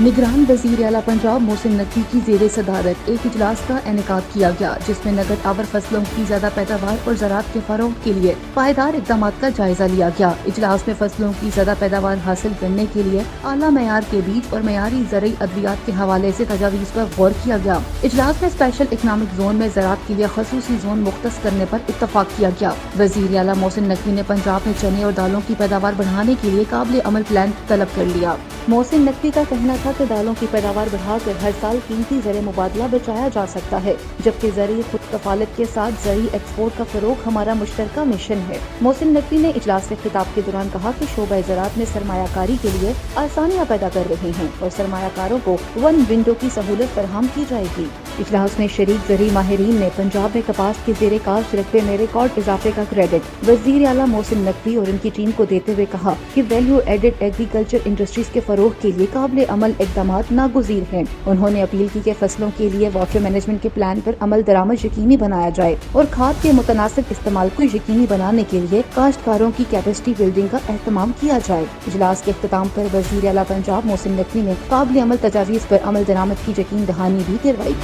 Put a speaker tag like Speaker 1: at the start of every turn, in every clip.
Speaker 1: निगरान वज़ीर आला पंजाब मोहसिन नकवी की ज़ेरे सदारत एक इजलास का इनेकाद किया गया, जिसमें नकद आवर फसलों की ज्यादा पैदावार और ज़राअत के फरोग के लिए पायदार इक़दाम का जायजा लिया गया। इजलास में फसलों की ज्यादा पैदावार हासिल करने के लिए आला मयार के बीज और मयारी ज़रूरी अद्वियात के हवाले से तजावीज़ पर गौर किया गया। इजलास में स्पेशल इकनॉमिक जोन में ज़राअत के लिए खसूसी जोन मुख्तस करने पर इत्तफाक किया गया। वज़ीर आला मोहसिन नकवी ने पंजाब में चने और दालों की पैदावार बढ़ाने के लिए काबिल अमल प्लान तलब कर लिया। मोहसिन नकवी का कहना था कि दालों की पैदावार बढ़ाकर हर साल कीमती ज़र मुबादला बचाया जा सकता है, जबकि ज़रिए खुद कफालत के साथ ज़रिए एक्सपोर्ट का फरोग हमारा मुश्तरका मिशन है। मोहसिन नकवी ने इजलास से खिताब के दौरान कहा कि शोबा ज़राअत में सरमायाकारी के लिए आसानियाँ पैदा कर रहे हैं और सरमायाकारों को वन विंडो की सहूलत फराहम की जाएगी। इजलास में शरीक ज़री माहिरीन ने पंजाब में कपास के ज़ेरे काश्त रकबे में रिकॉर्ड इजाफे का क्रेडिट वज़ीर आला मोहसिन नकवी और उनकी टीम को देते हुए कहा कि वैल्यू एडेड एग्रीकल्चर इंडस्ट्रीज के फरोग के लिए काबिल अमल इक़दामात नागुज़ीर हैं। उन्होंने अपील की कि फसलों के लिए वाटर मैनेजमेंट के प्लान पर अमल दरामद यकीनी बनाया जाए और खाद के मुतनासिब इस्तेमाल को यकीनी बनाने के लिए काश्तकारों की कैपेसिटी बिल्डिंग का एहतमाम किया जाए। इजलास के इख्तिताम पर वज़ीर आला पंजाब मोहसिन नकवी ने काबिल अमल तजावीज़ पर अमल दरामद की यकीन दहानी भी करवाई।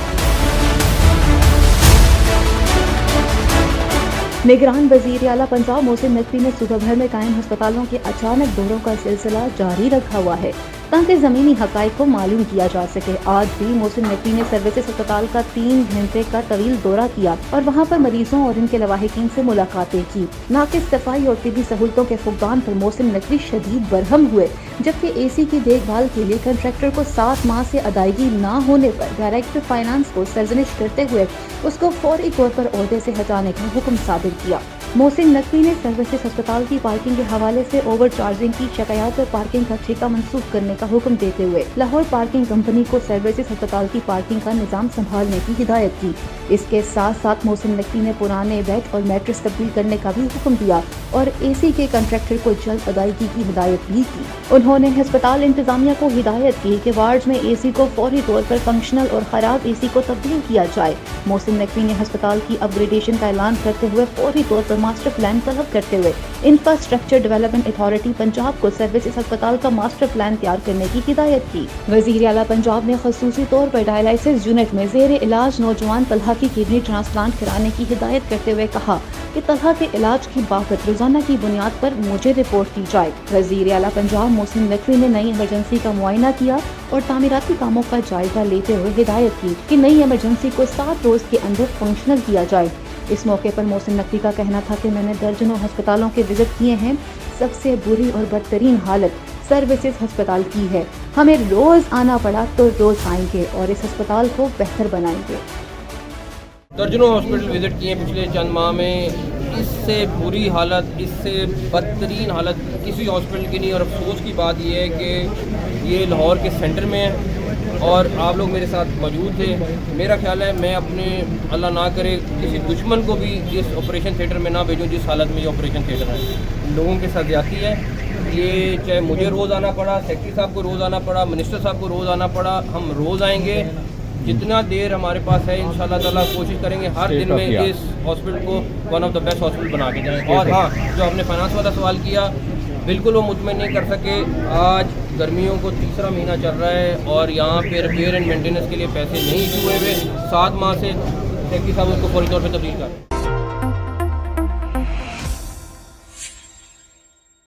Speaker 1: निगरान वज़ीर आला पंजाब मोहसिन नकवी ने सूबा भर में कायम अस्पतालों के अचानक दौरों का सिलसिला जारी रखा हुआ है ताकि ज़मीनी हक़ाइक़ को मालूम किया जा सके। आज भी मोहसिन नकवी ने सर्विसेज अस्पताल का 3 घंटे का तवील दौरा किया और वहाँ पर मरीजों और इनके लवाहिकीन से मुलाकातें की। नाकिस सफाई और तिबी सहूलतों के फुकदान पर मोहसिन नकवी शदीद बरहम हुए, जबकि AC की देखभाल के लिए कंट्रैक्टर को 7 माह से अदायगी न होने पर डायरेक्टर फाइनेंस को सरजनिश करते हुए उसको फौरी तौर पर ओहदे से हटाने का हुक्म सादिर किया। मोहसिन नकवी ने सर्विसेज अस्पताल की पार्किंग के हवाले से ओवर चार्जिंग की शिकायत और पार्किंग का ठेका मंसूख करने का हुक्म देते हुए लाहौर पार्किंग कंपनी को सर्विसेज अस्पताल की पार्किंग का निजाम संभालने की हिदायत की। इसके साथ साथ मोहसिन नकवी ने पुराने बेड और मैट्रेस तब्दील करने का भी हुक्म दिया और AC के कंट्रैक्टर को जल्द अदायगी की हिदायत भी की। उन्होंने अस्पताल इंतजामिया को हिदायत की कि वार्ड में AC को फौरी तौर पर फंक्शनल और खराब AC को तब्दील किया जाए। मोहसिन नकवी ने अस्पताल की अपग्रेडेशन का ऐलान करते हुए फौरी तौर पर मास्टर प्लान तलब करते हुए इंफ्रास्ट्रक्चर डेवलपमेंट अथॉरिटी पंजाब को सर्विसेज अस्पताल का मास्टर प्लान तैयार करने की हिदायत की। वज़ीर आला पंजाब ने खसूसी तौर पर डायलिसिस यूनिट में ज़ेरे इलाज नौजवान तलहा की किडनी ट्रांसप्लांट कराने की हिदायत करते हुए कहा कि तलहा के इलाज की बाबत रोजाना की बुनियाद पर मुझे रिपोर्ट की जाए। वज़ीर आला पंजाब मोहसिन नकवी ने नई इमरजेंसी का मुआयना किया और तामीराती कामों का जायजा लेते हुए हिदायत की कि नई इमरजेंसी को 7 रोज के अंदर फंक्शनल किया जाए। इस मौके पर मोहसिन नकवी का कहना था कि मैंने दर्जनों अस्पतालों के विजिट किए हैं, सबसे बुरी और बदतरीन हालत सर्विसेज अस्पताल की है। हमें रोज आना पड़ा तो रोज आएंगे और इस अस्पताल को बेहतर बनाएंगे।
Speaker 2: दर्जनों हॉस्पिटल विजिट किए पिछले चंद माह में, इससे बुरी हालत, इससे बदतरीन हालत किसी हॉस्पिटल की नहीं। और अफसोस की बात यह है कि ये लाहौर के सेंटर में है और आप लोग मेरे साथ मौजूद थे। मेरा ख्याल है मैं अपने अल्लाह ना करे किसी दुश्मन को भी इस ऑपरेशन थिएटर में ना भेजूं जिस हालत में ये ऑपरेशन थिएटर है। लोगों के साथ ज्यादती है। ये चाहे मुझे रोज़ आना पड़ा, सेक्रेटरी साहब को रोज़ आना पड़ा, मिनिस्टर साहब को रोज़ आना पड़ा, हम रोज़ आएंगे जितना देर हमारे पास है। इंशाल्लाह ताला कोशिश करेंगे हर दिन में इस हॉस्पिटल को one of the best hospital बना के जाएँ। और हाँ, जो आपने फाइनेंस वाला सवाल किया, बिल्कुल वो मुतमईन नहीं कर सके। आज गर्मियों को 3रा महीना चल रहा है और यहाँ पे रिपेयर एंड मेंटेनेंस के लिए पैसे नहीं इशू हुए हुए। 7 माह से सेक्रेटरी साहब उसको फौरी तौर पर तब्दील कर रहे हैं।